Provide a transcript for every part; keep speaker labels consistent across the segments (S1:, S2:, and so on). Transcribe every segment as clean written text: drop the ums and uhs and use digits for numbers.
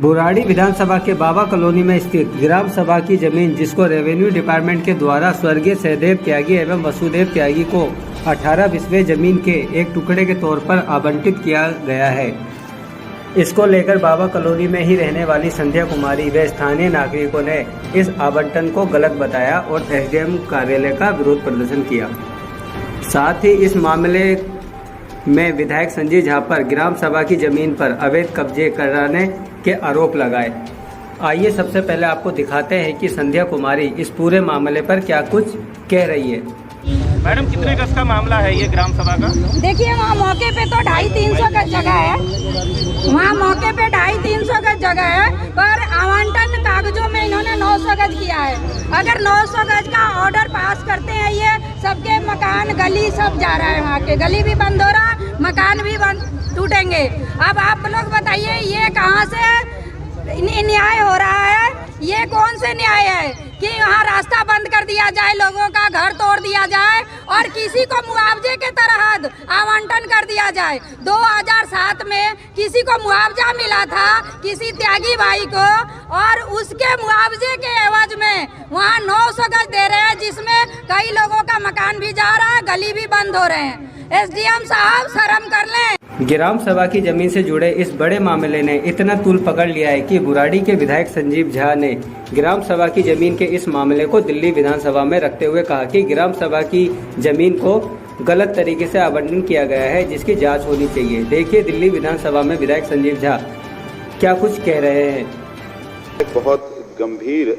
S1: बुराड़ी विधानसभा के बाबा कॉलोनी में स्थित ग्राम सभा की जमीन, जिसको रेवेन्यू डिपार्टमेंट के द्वारा स्वर्गीय सहदेव त्यागी एवं वसुदेव त्यागी को 18 बिस्वे जमीन के एक टुकड़े के तौर पर आवंटित किया गया है। इसको लेकर बाबा कॉलोनी में ही रहने वाली संध्या कुमारी व स्थानीय नागरिकों ने इस आवंटन को गलत बताया और एसडीएम कार्यालय का विरोध प्रदर्शन किया। साथ ही इस मामले में विधायक संजय झा पर ग्राम सभा की जमीन पर अवैध कब्जे कराने के आरोप लगाए। आइए सबसे पहले आपको दिखाते हैं कि संध्या कुमारी इस पूरे मामले पर क्या कुछ कह रही है।
S2: मैडम, कितने गज का मामला है ये ग्राम सभा का?
S3: देखिए, वहाँ मौके पे तो 250-300 गज जगह है। वहाँ मौके पे 250-300 गज जगह है, पर आवंटन कागजों में इन्होंने 900 गज किया है। अगर 900 गज का ऑर्डर पास करते हैं, ये सबके मकान गली सब जा रहा है, वहाँ के गली भी बंद हो रहा, मकान भी बंद टूटेंगे। अब आप लोग बताइए, ये कहाँ से न्याय हो रहा है? ये कौन से न्याय है कि यहाँ रास्ता बंद कर दिया जाए, लोगों का घर तोड़ दिया जाए और किसी को मुआवजे के तहत आवंटन कर दिया जाए। 2007 में किसी को मुआवजा मिला था, किसी त्यागी भाई को, और उसके मुआवजे के एवज में वहाँ 900 गज दे रहे हैं, जिसमें कई लोगों का मकान भी जा रहा है, गली भी बंद हो रहे हैं। एसडीएम साहब शर्म कर लें।
S1: ग्राम सभा की जमीन से जुड़े इस बड़े मामले ने इतना तूल पकड़ लिया है कि बुराड़ी के विधायक संजीव झा ने ग्राम सभा की जमीन के इस मामले को दिल्ली विधानसभा में रखते हुए कहा कि ग्राम सभा की जमीन को गलत तरीके से आवंटन किया गया है, जिसकी जांच होनी चाहिए। देखिए दिल्ली विधानसभा में विधायक संजीव झा क्या कुछ कह रहे हैं।
S4: एक बहुत गंभीर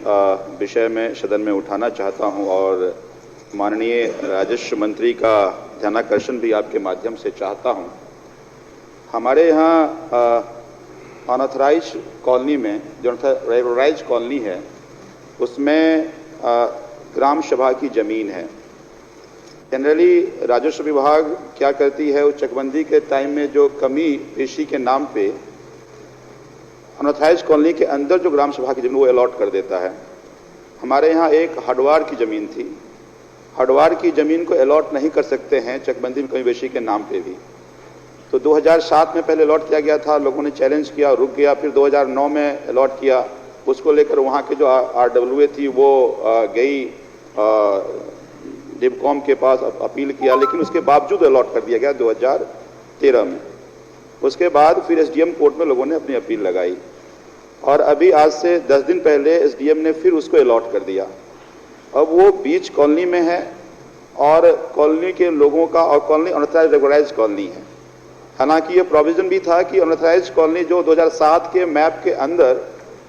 S4: विषय में सदन में उठाना चाहता हूं और माननीय राजस्व मंत्री का ध्यानाकर्षण भी आपके माध्यम से चाहता हूं। हमारे यहाँ अनऑथराइज कॉलोनी में, जो रेगुलराइज कॉलोनी है, उसमें ग्राम सभा की ज़मीन है। जनरली राजस्व विभाग क्या करती है, उस चकबंदी के टाइम में जो कमी पेशी के नाम पे अनऑथराइज कॉलोनी के अंदर जो ग्राम सभा की ज़मीन वो अलॉट कर देता है। हमारे यहाँ एक हडवार की ज़मीन थी, हडवार की ज़मीन को अलॉट नहीं कर सकते हैं चकबंदी में कमी पेशी के नाम पे भी। तो 2007 में पहले अलॉट किया गया था, लोगों ने चैलेंज किया, रुक गया, फिर 2009 में अलॉट किया। उसको लेकर वहाँ के जो RWA थी वो गई डिबकॉम के पास अपील किया, लेकिन उसके बावजूद अलॉट कर दिया गया 2013 में। उसके बाद फिर SDM कोर्ट में लोगों ने अपनी अपील लगाई और अभी आज से 10 दिन पहले SDM ने फिर उसको अलॉट कर दिया। अब वो बीच कॉलोनी में है और कॉलोनी के लोगों का, और कॉलोनी अनऑथराइज्ड रेगुलराइज्ड कॉलोनी है। हालांकि ये प्रोविजन भी था कि अनऑथराइज्ड कॉलोनी जो 2007 के मैप के अंदर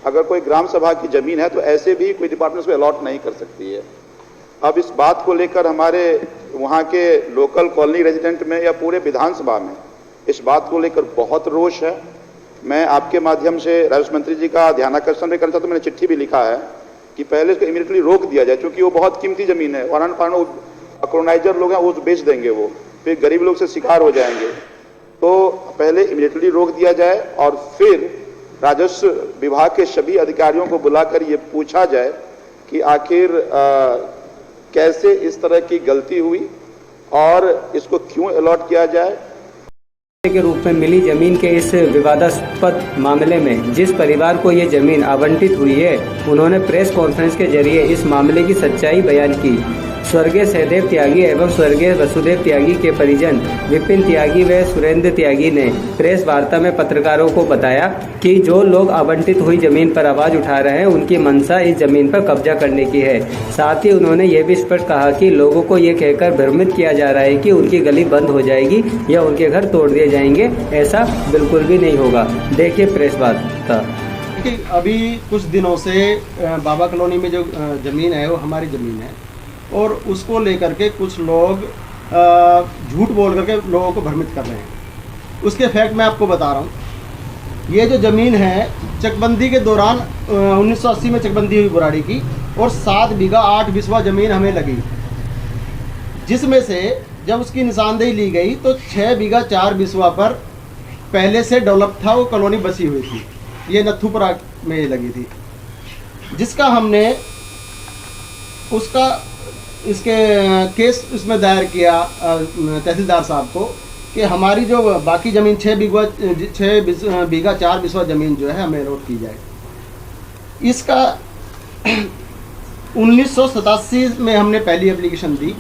S4: अगर कोई ग्राम सभा की जमीन है तो ऐसे भी कोई डिपार्टमेंट उसको अलॉट नहीं कर सकती है। अब इस बात को लेकर हमारे वहाँ के लोकल कॉलोनी रेजिडेंट में या पूरे विधानसभा में इस बात को लेकर बहुत रोष है। मैं आपके माध्यम से राजस्व मंत्री जी का ध्यानाकर्षण भी करना चाहता हूँ। मैंने चिट्ठी भी लिखा है कि पहले इसको इमीडिएटली रोक दिया जाए, क्योंकि वो बहुत कीमती जमीन है और कॉलोनाइजर लोग हैं वो बेच देंगे, वो फिर गरीब लोग से शिकार हो जाएंगे। तो पहले इमीडिएटली रोक दिया जाए और फिर राजस्व विभाग के सभी अधिकारियों को बुलाकर ये पूछा जाए कि आखिर कैसे इस तरह की गलती हुई और इसको क्यों अलॉट किया जाए।
S1: के रूप में मिली जमीन के इस विवादास्पद मामले में जिस परिवार को ये जमीन आवंटित हुई है, उन्होंने प्रेस कॉन्फ्रेंस के जरिए इस मामले की सच्चाई बयान की। स्वर्गीय सहदेव त्यागी एवं स्वर्गीय वसुदेव त्यागी के परिजन विपिन त्यागी व सुरेंद्र त्यागी ने प्रेस वार्ता में पत्रकारों को बताया कि जो लोग आवंटित हुई जमीन पर आवाज उठा रहे हैं, उनकी मंशा इस जमीन पर कब्जा करने की है। साथ ही उन्होंने ये भी स्पष्ट कहा कि लोगों को ये कहकर भ्रमित किया जा रहा है कि उनकी गली बंद हो जाएगी या उनके घर तोड़ दिए जाएंगे, ऐसा बिल्कुल भी नहीं होगा। देखिए प्रेस वार्ता।
S5: अभी कुछ दिनों से बाबा कॉलोनी में जो ज़मीन है वो हमारी ज़मीन है और उसको लेकर के कुछ लोग झूठ बोल करके लोगों को भ्रमित कर रहे हैं। उसके फैक्ट मैं आपको बता रहा हूँ। ये जो ज़मीन है चकबंदी के दौरान 1980 में चकबंदी हुई बुराड़ी की और 7 बीघा 8 बिस्वा ज़मीन हमें लगी, जिसमें से जब उसकी निशानदेही ली गई तो 6 बीघा 4 बिस्वा पर पहले से डेवलप था, वो कॉलोनी बसी हुई थी। ये नथुपुरा में लगी थी, जिसका हमने उसका इसके केस इसमें दायर किया तहसीलदार साहब को कि हमारी जो बाकी ज़मीन 6 बीघा 4 बिस्वा ज़मीन जो है हमें अलॉट की जाए। इसका 1987 में हमने पहली एप्लीकेशन दी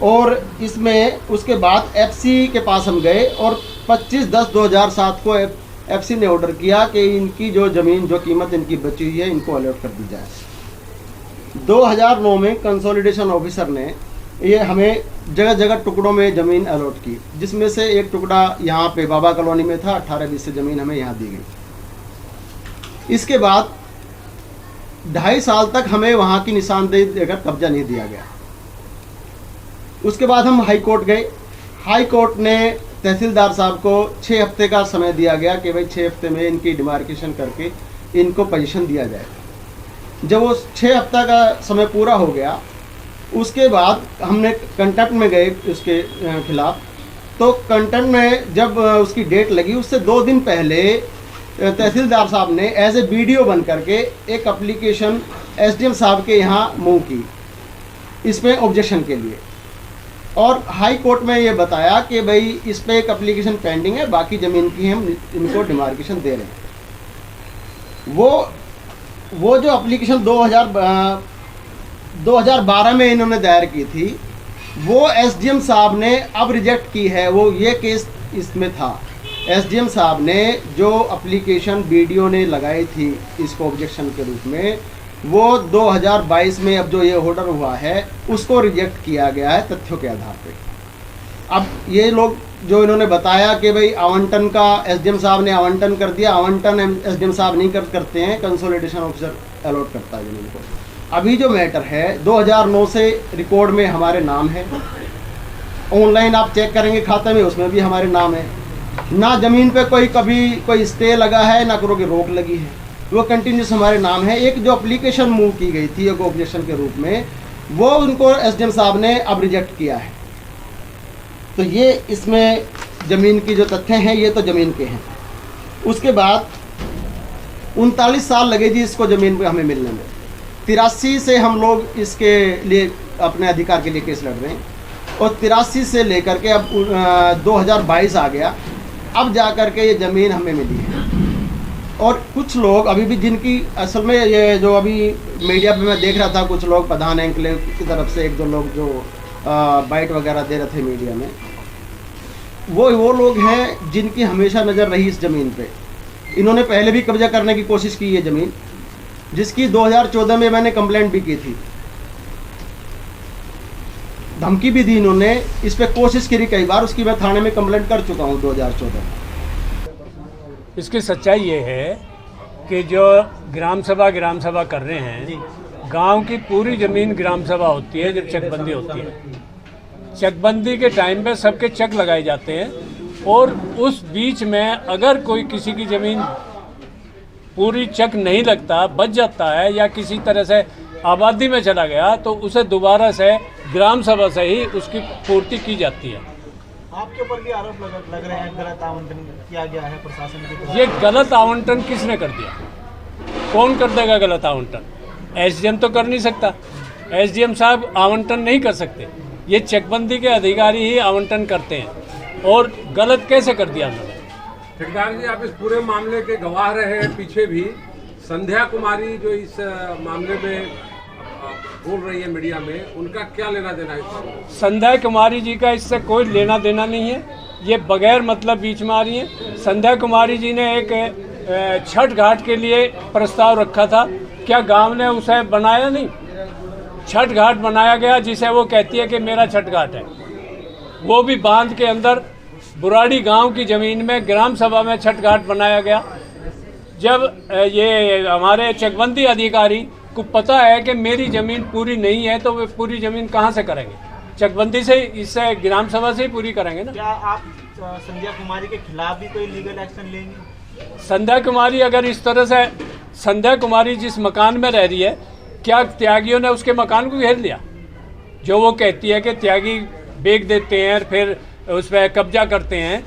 S5: और इसमें उसके बाद एफसी के पास हम गए और 25/10/2007 को एफसी ने ऑर्डर किया कि इनकी जो ज़मीन जो कीमत इनकी बची हुई है इनको अलॉट कर दी जाए। 2009 में कंसोलिडेशन ऑफिसर ने ये हमें जगह जगह टुकड़ों में ज़मीन अलॉट की, जिसमें से एक टुकड़ा यहाँ पे बाबा कॉलोनी में था। 18-20 ज़मीन हमें यहाँ दी गई। इसके बाद 2.5 साल तक हमें वहाँ की निशानदेही देकर कब्जा नहीं दिया गया। उसके बाद हम हाई कोर्ट गए। हाई कोर्ट ने तहसीलदार साहब को 6 हफ्ते का समय दिया गया कि भाई 6 हफ्ते में इनकी डिमार्केशन करके इनको पोजीशन दिया जाए। जब वो 6 हफ्ता का समय पूरा हो गया, उसके बाद हमने कंटेम्प्ट में गए उसके खिलाफ। तो कंटेम्प्ट में जब उसकी डेट लगी, उससे 2 दिन पहले तहसीलदार साहब ने एज ए वीडियो बन करके एक एप्लीकेशन एसडीएम साहब के यहाँ मूव की इसमें ऑब्जेक्शन के लिए, और हाई कोर्ट में ये बताया कि भाई इस पर एक एप्लीकेशन पेंडिंग है, बाकी ज़मीन की हम इनको डिमार्केशन दे रहे हैं। वो जो एप्लीकेशन 2012 में इन्होंने दायर की थी, वो एसडीएम साहब ने अब रिजेक्ट की है। वो ये केस इसमें था। एसडीएम साहब ने जो एप्लीकेशन वीडियो ने लगाई थी इसको ऑब्जेक्शन के रूप में, वो 2022 में अब जो ये ऑर्डर हुआ है उसको रिजेक्ट किया गया है तथ्यों के आधार पे। अब ये लोग जो इन्होंने बताया कि भाई आवंटन का एसडीएम साहब ने आवंटन कर दिया, आवंटन एसडीएम साहब नहीं करते हैं, कंसोलिडेशन ऑफिसर अलॉट करता है ज़मीन को। अभी जो मैटर है 2009 से रिकॉर्ड में हमारे नाम है, ऑनलाइन आप चेक करेंगे खाते में, उसमें भी हमारे नाम है। ना ज़मीन पे कभी कोई स्टे लगा है, ना कोई रोक लगी है, वो कंटिन्यूस हमारे नाम है। एक जो एप्लीकेशन मूव की गई थी एक ऑब्जेक्शन के रूप में, वो उनको एसडीएम साहब ने अब रिजेक्ट किया है। तो ये इसमें ज़मीन की जो तथ्य हैं ये तो ज़मीन के हैं। उसके बाद 39 साल लगे जी इसको ज़मीन पे हमें मिलने में। 83 से हम लोग इसके लिए अपने अधिकार के लिए केस लड़ रहे हैं, और 83 से लेकर के अब 2022 आ गया, अब जा कर के ये ज़मीन हमें मिली है। और कुछ लोग अभी भी जिनकी असल में ये जो अभी मीडिया पे मैं देख रहा था, कुछ लोग प्रधान एंक्लेव की तरफ से 1-2 लोग जो बाइट वगैरह दे रहे थे मीडिया में, वो लोग हैं जिनकी हमेशा नज़र रही इस ज़मीन पे। इन्होंने पहले भी कब्जा करने की कोशिश की ये ज़मीन, जिसकी 2014 में मैंने कंप्लेंट भी की थी, धमकी भी दी इन्होंने, इस पे कोशिश करी कई बार, उसकी मैं थाने में कंप्लेंट कर चुका हूँ 2014 में।
S6: इसकी सच्चाई ये है कि जो ग्राम सभा कर रहे हैं, गांव की पूरी ज़मीन ग्राम सभा होती है जब चकबंदी होती है। चकबंदी के टाइम पे सबके चक लगाए जाते हैं, और उस बीच में अगर कोई किसी की ज़मीन पूरी चक नहीं लगता, बच जाता है या किसी तरह से आबादी में चला गया, तो उसे दोबारा से ग्राम सभा से ही उसकी पूर्ति की जाती है।
S7: आपके ऊपर भी आरोप लग रहे हैं गलत आवंटन किया गया है प्रशासन की तरफ।
S6: ये गलत आवंटन किसने कर दिया? कौन कर देगा गलत आवंटन? एसडीएम तो कर नहीं सकता, एसडीएम साहब आवंटन नहीं कर सकते, ये चकबंदी के अधिकारी ही आवंटन करते हैं। और गलत कैसे कर दिया उन्होंने?
S8: ठेकेदार जी, आप इस पूरे मामले के गवाह रहे हैं, पीछे भी संध्या कुमारी जो इस मामले में बोल रही है मीडिया में, उनका क्या लेना देना है?
S6: संध्या कुमारी जी का इससे कोई लेना देना नहीं है, ये बगैर मतलब बीच में आ रही हैं। संध्या कुमारी जी ने एक छठ घाट के लिए प्रस्ताव रखा था, क्या गांव ने उसे बनाया नहीं? छठ घाट बनाया गया जिसे वो कहती है कि मेरा छठ घाट है, वो भी बांध के अंदर बुराड़ी गांव की ज़मीन में ग्राम सभा में छठ घाट बनाया गया। जब ये हमारे चकबंदी अधिकारी को पता है कि मेरी ज़मीन पूरी नहीं है, तो वे पूरी ज़मीन कहाँ से करेंगे? चकबंदी से, इससे ग्राम सभा से ही पूरी करेंगे ना।
S7: क्या आप संध्या कुमारी के खिलाफ भी कोई लीगल एक्शन लेंगे?
S6: संध्या कुमारी अगर इस तरह से, संध्या कुमारी जिस मकान में रह रही है, क्या त्यागियों ने उसके मकान को घेर लिया? जो वो कहती है कि त्यागी बेच देते हैं फिर उस पर कब्जा करते हैं,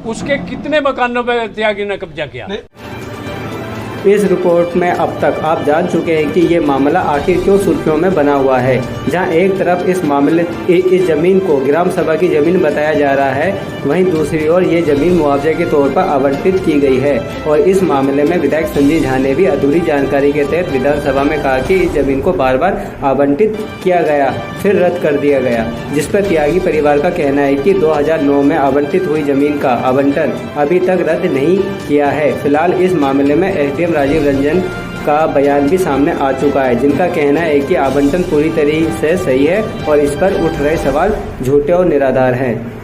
S6: उसके कितने मकानों पर त्यागी ने कब्जा किया?
S1: इस रिपोर्ट में अब तक आप जान चुके हैं कि ये मामला आखिर क्यों सुर्खियों में बना हुआ है। जहां एक तरफ इस जमीन को ग्राम सभा की जमीन बताया जा रहा है, वहीं दूसरी ओर ये जमीन मुआवजे के तौर पर आवंटित की गई है। और इस मामले में विधायक संजय झा ने भी अधूरी जानकारी के तहत विधानसभा में कहा कि इस जमीन को बार बार आवंटित किया गया, फिर रद्द कर दिया गया, जिस पर त्यागी परिवार का कहना है कि 2009 में आवंटित हुई जमीन का आवंटन अभी तक रद्द नहीं किया है। फिलहाल इस मामले में एसडीएम राजीव रंजन का बयान भी सामने आ चुका है, जिनका कहना है कि आवंटन पूरी तरह से सही है और इस पर उठ रहे सवाल झूठे और निराधार हैं।